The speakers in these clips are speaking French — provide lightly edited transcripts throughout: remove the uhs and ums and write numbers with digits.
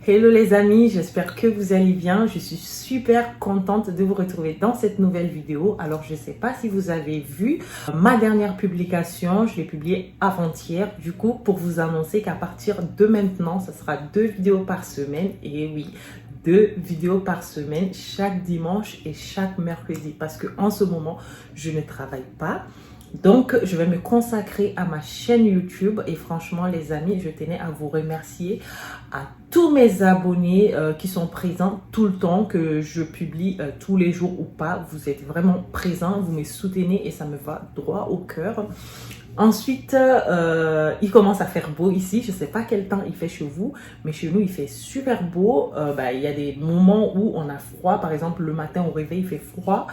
Hello les amis, j'espère que vous allez bien. Je suis super contente de vous retrouver dans cette nouvelle vidéo. Alors je ne sais pas si vous avez vu ma dernière publication, je l'ai publiée avant-hier. Du coup, pour vous annoncer qu'à partir de maintenant, ça sera 2 vidéos par semaine. Et oui, 2 vidéos par semaine, chaque dimanche et chaque mercredi. Parce qu'en ce moment, je ne travaille pas. Donc, je vais me consacrer à ma chaîne YouTube et franchement, les amis, je tenais à vous remercier à tous mes abonnés qui sont présents tout le temps, que je publie tous les jours ou pas. Vous êtes vraiment présents, vous me soutenez et ça me va droit au cœur. Ensuite, il commence à faire beau ici. Je ne sais pas quel temps il fait chez vous, mais chez nous, il fait super beau. Il y a des moments où on a froid. Par exemple, le matin au réveil, il fait froid.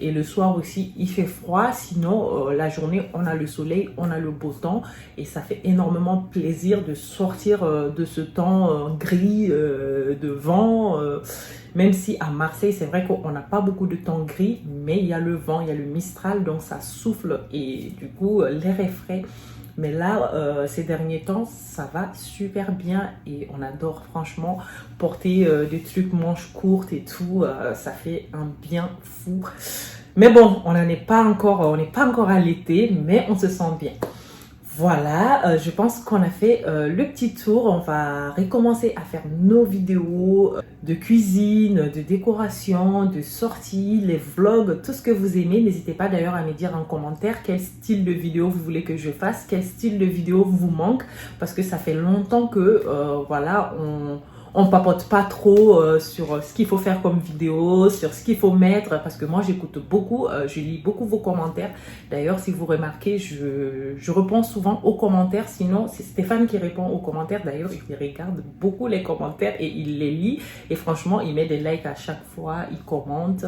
Et le soir aussi, il fait froid. Sinon, la journée, on a le soleil, on a le beau temps. Et ça fait énormément plaisir de sortir de ce temps gris, de vent. Même si à Marseille, c'est vrai qu'on n'a pas beaucoup de temps gris, mais il y a le vent, il y a le Mistral, donc ça souffle et du coup, l'air est frais. Mais là, ces derniers temps, ça va super bien et on adore franchement porter des trucs manches courtes et tout. Ça fait un bien fou. Mais bon, on n'est pas encore à l'été, mais on se sent bien. Voilà, je pense qu'on a fait le petit tour. On va recommencer à faire nos vidéos de cuisine, de décoration, de sorties, les vlogs, tout ce que vous aimez. N'hésitez pas d'ailleurs à me dire en commentaire quel style de vidéo vous voulez que je fasse, quel style de vidéo vous manque, parce que ça fait longtemps que voilà, on papote pas trop sur ce qu'il faut faire comme vidéo, sur ce qu'il faut mettre, parce que moi j'écoute beaucoup, je lis beaucoup vos commentaires. D'ailleurs, si vous remarquez, je réponds souvent aux commentaires, sinon c'est Stéphane qui répond aux commentaires. D'ailleurs, il regarde beaucoup les commentaires et il les lit, et franchement, il met des likes à chaque fois, il commente,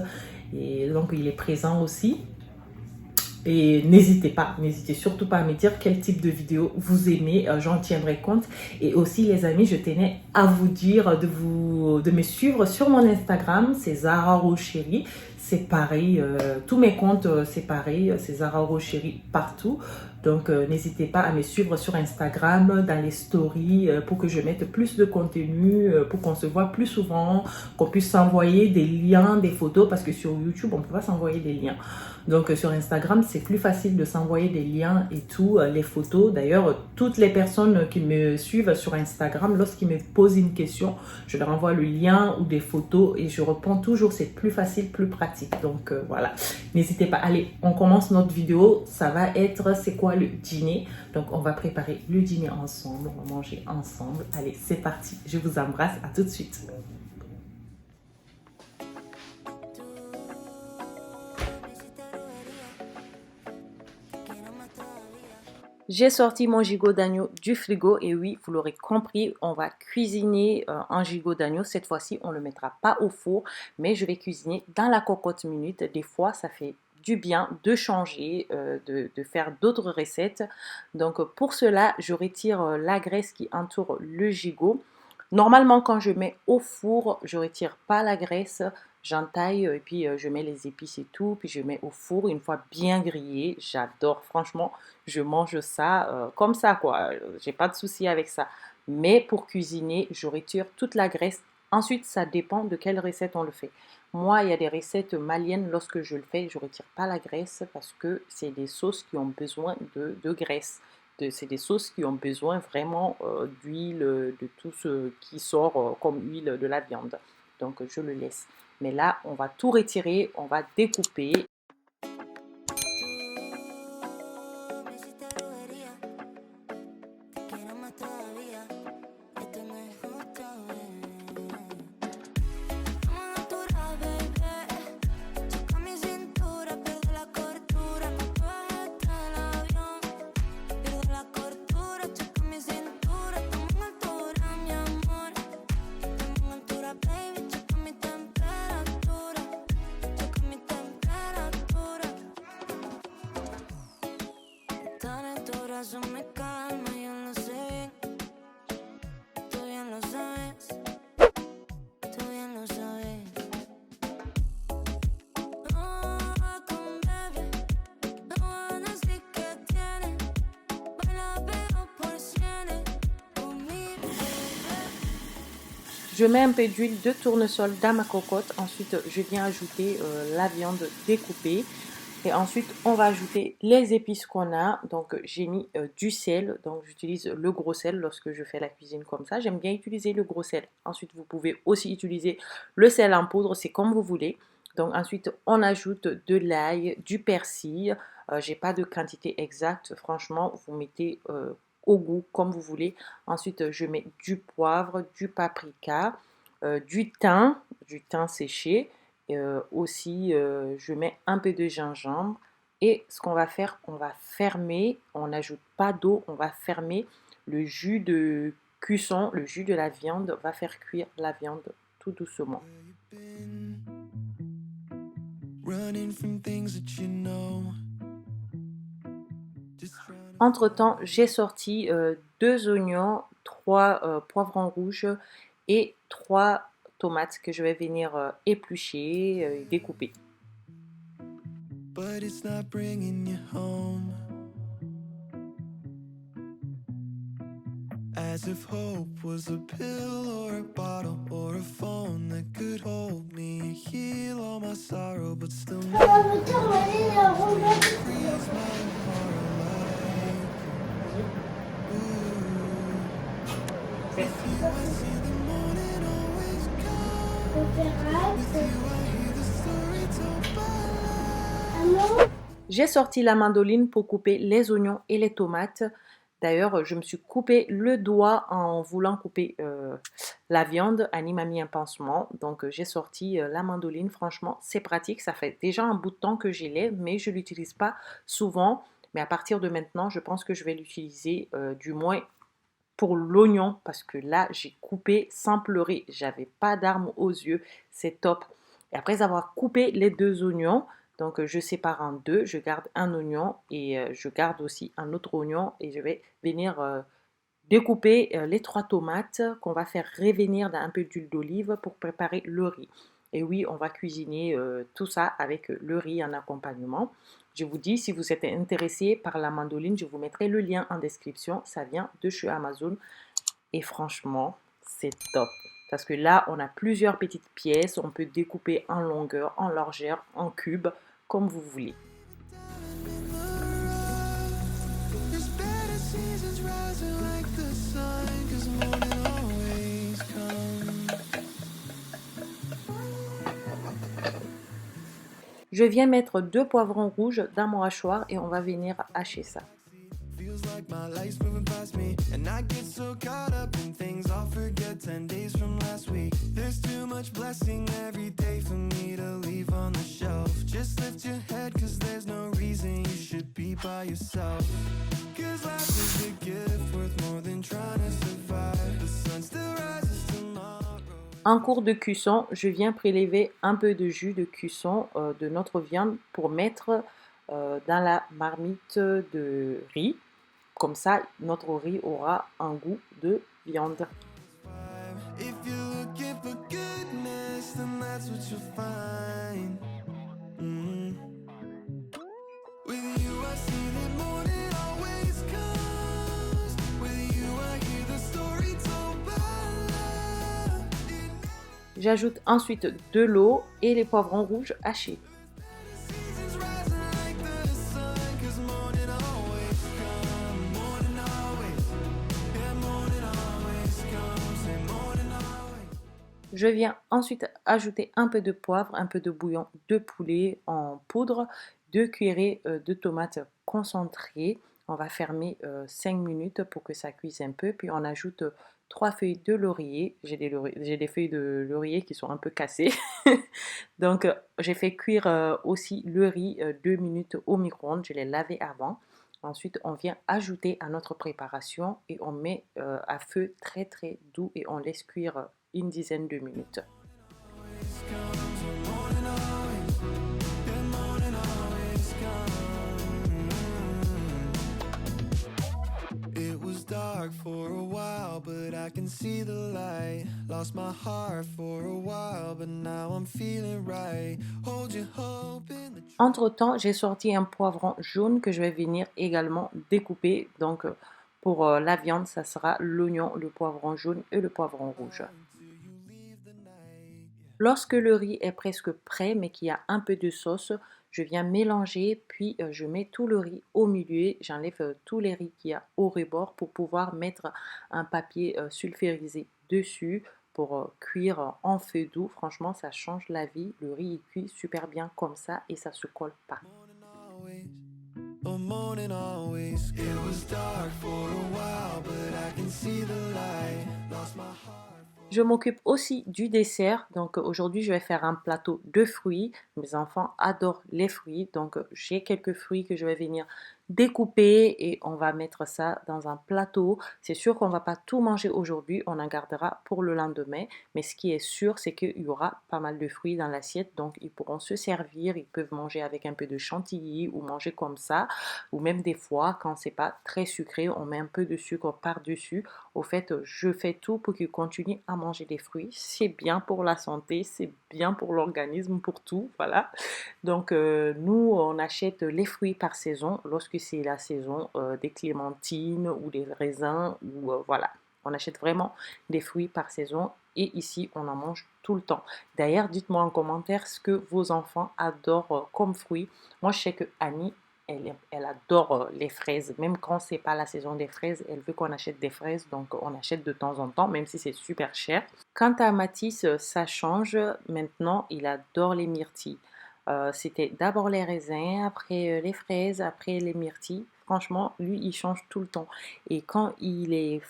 et donc il est présent aussi. Et n'hésitez surtout pas à me dire quel type de vidéo vous aimez, j'en tiendrai compte. Et aussi les amis, je tenais à vous dire de me suivre sur mon Instagram, c'est Zara Rocheri. C'est pareil, tous mes comptes c'est pareil, c'est Zara Rocheri partout. Donc n'hésitez pas à me suivre sur Instagram, dans les stories, pour que je mette plus de contenu, pour qu'on se voit plus souvent, qu'on puisse s'envoyer des liens, des photos, parce que sur YouTube, on ne peut pas s'envoyer des liens. Donc sur Instagram, c'est plus facile de s'envoyer des liens et tout, les photos. D'ailleurs, toutes les personnes qui me suivent sur Instagram, lorsqu'ils me posent une question, je leur envoie le lien ou des photos et je réponds toujours. C'est plus facile, plus pratique. Donc voilà, n'hésitez pas. Allez, on commence notre vidéo. Ça va être, c'est quoi le dîner? Donc on va préparer le dîner ensemble, on va manger ensemble. Allez, c'est parti. Je vous embrasse, à tout de suite. J'ai sorti mon gigot d'agneau du frigo et oui, vous l'aurez compris, on va cuisiner un gigot d'agneau. Cette fois-ci, on ne le mettra pas au four, mais je vais cuisiner dans la cocotte minute. Des fois, ça fait du bien de changer, de faire d'autres recettes. Donc pour cela, je retire la graisse qui entoure le gigot. Normalement, quand je mets au four, je ne retire pas la graisse. J'entaille et puis je mets les épices et tout, puis je mets au four une fois bien grillé. J'adore, franchement, je mange ça comme ça, quoi. J'ai pas de souci avec ça. Mais pour cuisiner, je retire toute la graisse. Ensuite, ça dépend de quelle recette on le fait. Moi, il y a des recettes maliennes, lorsque je le fais, je ne retire pas la graisse parce que c'est des sauces qui ont besoin de graisse. C'est des sauces qui ont besoin vraiment d'huile, de tout ce qui sort comme huile de la viande. Donc, je le laisse. Mais là, on va tout retirer, on va découper. Je mets un peu d'huile de tournesol dans ma cocotte. Ensuite, je viens ajouter la viande découpée. Et ensuite, on va ajouter les épices qu'on a. Donc, j'ai mis du sel. Donc, j'utilise le gros sel lorsque je fais la cuisine comme ça. J'aime bien utiliser le gros sel. Ensuite, vous pouvez aussi utiliser le sel en poudre. C'est comme vous voulez. Donc, ensuite, on ajoute de l'ail, du persil. J'ai pas de quantité exacte. Franchement, vous mettez au goût comme vous voulez. Ensuite, je mets du poivre, du paprika, du thym séché. Aussi, je mets un peu de gingembre. Et ce qu'on va faire, on va fermer. On n'ajoute pas d'eau. On va fermer le jus de cuisson. Le jus de la viande va faire cuire la viande tout doucement. Entre-temps, j'ai sorti 2 oignons, 3 poivrons rouges et 3 tomates que je vais venir éplucher et découper. But it's not bringing you home. As if hope was a pill or a bottle or a phone that could hold me and heal all my sorrow, but still freeze my heart alive. With you I see the morning always come. With you I hear the story told by love. J'ai sorti la mandoline pour couper les oignons et les tomates. D'ailleurs, je me suis coupé le doigt en voulant couper la viande. Annie m'a mis un pansement. Donc, j'ai sorti la mandoline. Franchement, c'est pratique. Ça fait déjà un bout de temps que j'ai l'ai, mais je ne l'utilise pas souvent. Mais à partir de maintenant, je pense que je vais l'utiliser du moins pour l'oignon. Parce que là, j'ai coupé sans pleurer. J'avais pas d'armes aux yeux. C'est top. Et après avoir coupé les 2 oignons, donc, je sépare en 2, je garde un oignon et je garde aussi un autre oignon et je vais venir découper les 3 tomates qu'on va faire revenir dans un peu d'huile d'olive pour préparer le riz. Et oui, on va cuisiner tout ça avec le riz en accompagnement. Je vous dis, si vous êtes intéressé par la mandoline, je vous mettrai le lien en description. Ça vient de chez Amazon et franchement, c'est top. Parce que là, on a plusieurs petites pièces. On peut découper en longueur, en largeur, en cubes, comme vous voulez. Je viens mettre 2 poivrons rouges dans mon hachoir et on va venir hacher ça. Feels like my life's moving past me and I get so caught up in things I'll forget 10 days from last week. There's too much blessing every day for me to leave on the shelf. Just lift your head cause there's no reason you should be by yourself. Cause life is a gift worth more than trying to survive. The sun still rises tomorrow. En cours de cuisson, je viens prélever un peu de jus de cuisson de notre viande pour mettre dans la marmite de riz. Comme ça, notre riz aura un goût de viande. J'ajoute ensuite de l'eau et les poivrons rouges hachés. Je viens ensuite ajouter un peu de poivre, un peu de bouillon de poulet en poudre, 2 cuillerées de tomates concentrées. On va fermer 5 minutes pour que ça cuise un peu. Puis on ajoute 3 feuilles de laurier. J'ai des feuilles de laurier qui sont un peu cassées. Donc j'ai fait cuire aussi le riz 2 minutes au micro-ondes. Je l'ai lavé avant. Ensuite, on vient ajouter à notre préparation et on met à feu très très doux et on laisse cuire une dizaine de minutes. Dark for a while, but I can see the light. Lost my heart for a while, but now I'm feeling right. Hold your hope in the... Entre-temps, j'ai sorti un poivron jaune que je vais venir également découper. Donc, pour la viande, ça sera l'oignon, le poivron jaune et le poivron rouge. Lorsque le riz est presque prêt, mais qu'il y a un peu de sauce, je viens mélanger, puis je mets tout le riz au milieu. J'enlève tous les riz qu'il y a au rebord pour pouvoir mettre un papier sulfurisé dessus pour cuire en feu doux. Franchement, ça change la vie. Le riz, il cuit super bien comme ça et ça se colle pas. Je m'occupe aussi du dessert. Donc aujourd'hui, je vais faire un plateau de fruits. Mes enfants adorent les fruits. Donc j'ai quelques fruits que je vais venir découper et on va mettre ça dans un plateau. C'est sûr qu'on ne va pas tout manger aujourd'hui. On en gardera pour le lendemain. Mais ce qui est sûr, c'est qu'il y aura pas mal de fruits dans l'assiette. Donc ils pourront se servir. Ils peuvent manger avec un peu de chantilly ou manger comme ça. Ou même des fois, quand c'est pas très sucré, on met un peu de sucre par-dessus. Au fait, je fais tout pour qu'ils continuent à manger des fruits. C'est bien pour la santé, c'est bien pour l'organisme, pour tout, voilà. Donc, nous, on achète les fruits par saison lorsque c'est la saison des clémentines ou des raisins, ou voilà. On achète vraiment des fruits par saison et ici, on en mange tout le temps. D'ailleurs, dites-moi en commentaire ce que vos enfants adorent comme fruits. Moi, je sais que Annie, elle adore les fraises. Même quand c'est pas la saison des fraises, elle veut qu'on achète des fraises. Donc, on achète de temps en temps, même si c'est super cher. Quant à Mathis, ça change. Maintenant, il adore les myrtilles. C'était d'abord les raisins, après les fraises, après les myrtilles. Franchement, lui, il change tout le temps. Et quand il est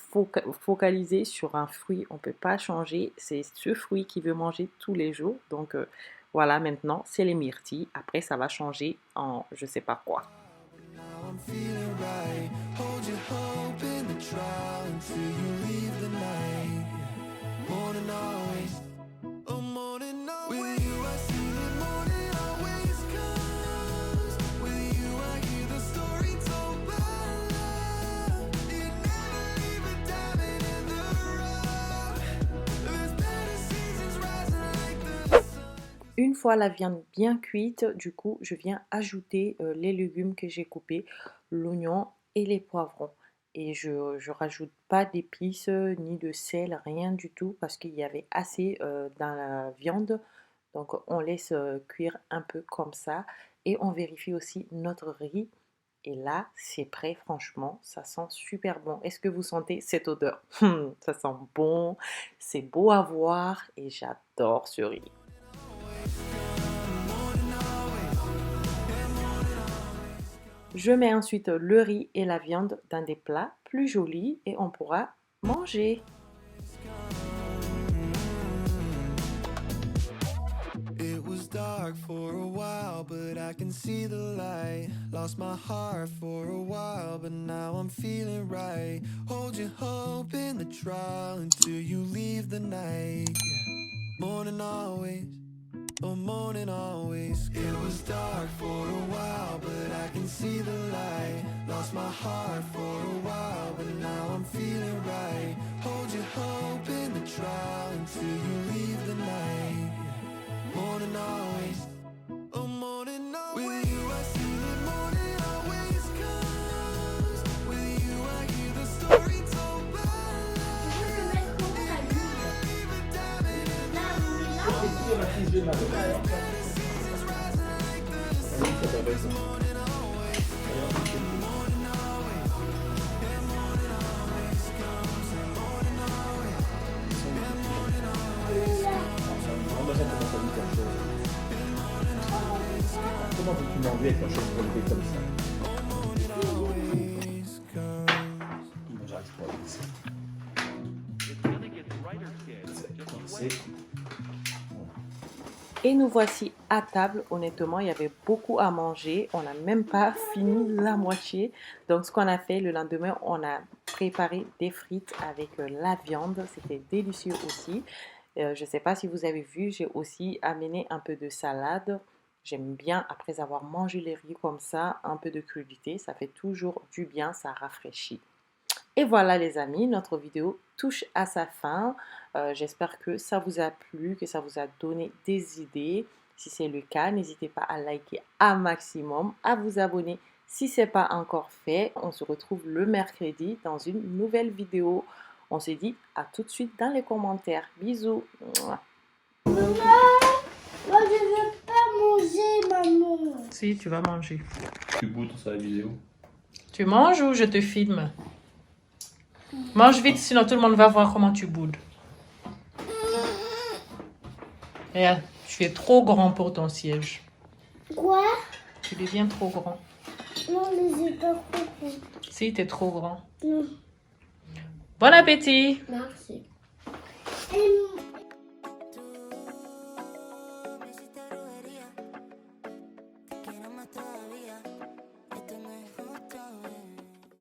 focalisé sur un fruit, on ne peut pas changer. C'est ce fruit qu'il veut manger tous les jours. Donc, voilà, maintenant, c'est les myrtilles. Après, ça va changer en je sais pas quoi. Une fois la viande bien cuite, du coup, je viens ajouter les légumes que j'ai coupés, l'oignon et les poivrons. Et je ne rajoute pas d'épices ni de sel, rien du tout, parce qu'il y avait assez dans la viande. Donc on laisse cuire un peu comme ça. Et on vérifie aussi notre riz. Et là, c'est prêt, franchement, ça sent super bon. Est-ce que vous sentez cette odeur? Ça sent bon, c'est beau à voir et j'adore ce riz. Je mets ensuite le riz et la viande dans des plats plus jolis et on pourra manger. It was dark for a while, but I can see the light. Lost my heart for a while, but now I'm feeling right. Hold your hope in the trial until you leave the night. Morning always. Oh, morning always. It was dark for a while, but I can see the light. Lost my heart for a while, but now I'm feeling right. Hold your hope in the trial until you leave the night. Morning always. Oh, morning always. With you I see the morning always comes. With you I hear the story told by love. Even diving in the seasons rising like the sun. Morning always. Morning always. And morning always comes. And morning always. And morning always comes. Comment veux-tu m'enlever avec un cheveu relevé comme ça? Non, j'arrive pas à laisser. Et nous voici à table. Honnêtement, il y avait beaucoup à manger. On n'a même pas fini la moitié. Donc, ce qu'on a fait le lendemain, on a préparé des frites avec la viande. C'était délicieux aussi. Je ne sais pas si vous avez vu, j'ai aussi amené un peu de salade. J'aime bien, après avoir mangé les riz comme ça, un peu de crudité. Ça fait toujours du bien, ça rafraîchit. Et voilà les amis, notre vidéo touche à sa fin. J'espère que ça vous a plu, que ça vous a donné des idées. Si c'est le cas, n'hésitez pas à liker un maximum, à vous abonner si ce n'est pas encore fait. On se retrouve le mercredi dans une nouvelle vidéo. On se dit à tout de suite dans les commentaires. Bisous. Moi je veux pas manger, maman. Si, tu vas manger. Tu boudes sur la vidéo. Tu manges ou je te filme? Mange vite, sinon tout le monde va voir comment tu boudes. Regarde, tu es trop grand pour ton siège. Quoi? Tu deviens trop grand. Non, les ai pas compris. Si, t'es trop grand. Non, Bon appétit! merci. Me hiciste brujería, te quiero más todavía.